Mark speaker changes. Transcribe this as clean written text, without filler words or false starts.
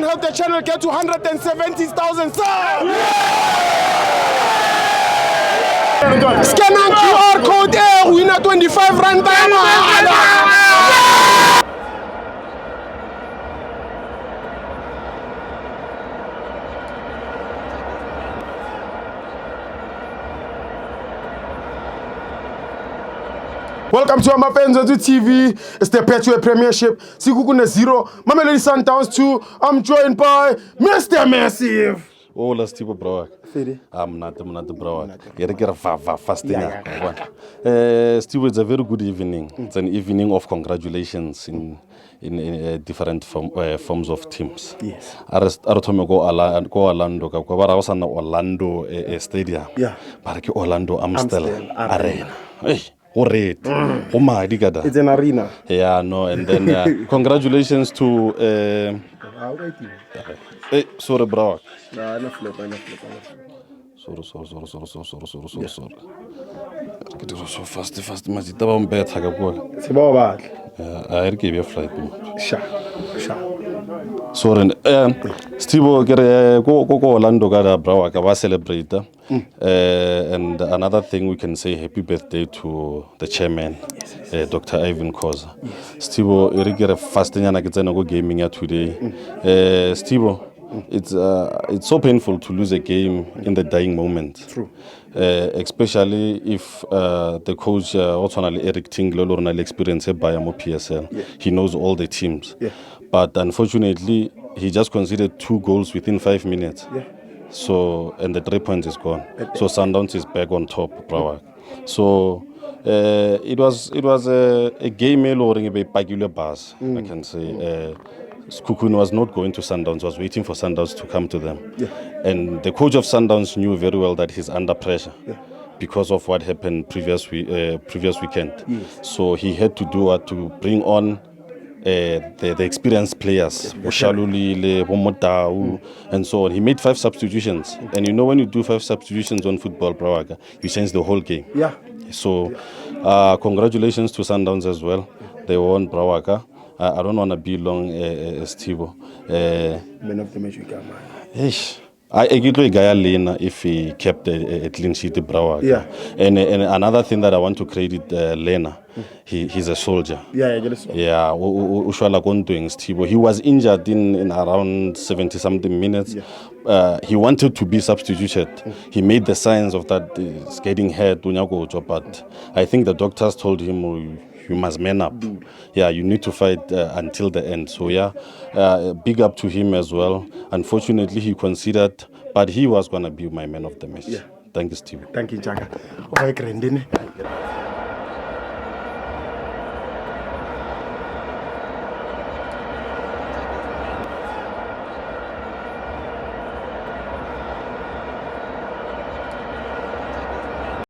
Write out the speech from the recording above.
Speaker 1: help the channel get to 170,000 subs. Scan on QR code winner 25 rand. Welcome to FANS Wethu TV. It's the Petway Premiership. Sekhukhune 0, Mamelodi Sundowns 2. I'm joined by Mr. Massive.
Speaker 2: Oh, let's take a bro. I'm not the bro. You're a fasting. Steve, it's a very good evening. It's an evening of congratulations in different forms of teams.
Speaker 1: Yes.
Speaker 2: Aratomo go Orlando, Orlando Stadium.
Speaker 1: Yeah.
Speaker 2: But Orlando Amstel Arena. Hey. It's
Speaker 1: an arena.
Speaker 2: Yeah, no, and then congratulations to sorry, bro.
Speaker 1: No flip.
Speaker 2: Sorry. Get so fast. Mazita ba mbetha ka bua.
Speaker 1: Sebo ba.
Speaker 2: I give you a flight.
Speaker 1: Sha.
Speaker 2: Sorry, Steve, go Orlando ga bra ka ba celebrate. And another thing, we can say happy birthday to the chairman, yes. Dr. Ivan Khoza. Yes. Steve, you get a fasting and I get go gaming today. Steve, it's so painful to lose a game in the dying moment.
Speaker 1: True.
Speaker 2: Especially if the coach, Eric Tinglolo, experience by PSL. Yeah. He knows all the teams. Yeah. But unfortunately, he just conceded 2 goals within 5 minutes. Yeah. So, and the 3 points is gone. So Sundowns is back on top, Brawak. So it was a game lowering a peculiar buzz, I can say. Sekhukhune was not going to Sundowns, was waiting for Sundowns to come to them. Yeah. And the coach of Sundowns knew very well that he's under pressure. Yeah. Because of what happened previous weekend. Yes. So he had to do what to bring on the experienced players, Oshalulile, Bomotau, and so on. He made 5 substitutions. And you know, when you do 5 substitutions on football, Brawaga, you change the whole game. Yeah. So congratulations to Sundowns as well. They won Brawaga. I don't want to be long, Stivo.
Speaker 1: Man of the match we got, man.
Speaker 2: I agree with Lena if he kept a clean sheet of Brawaga. Yeah. And another thing that I want to credit Lena, he's a soldier. Yeah, yeah. He was injured in around 70-something minutes. Yeah. He wanted to be substituted. He made the signs of that it's getting hurt, but I think the doctors told him, you must man up. Yeah, you need to fight until the end. So yeah, big up to him as well. Unfortunately, he considered, but he was going to be my man of the match. Yeah. Thank you, Steve.
Speaker 1: Thank you, Jaga.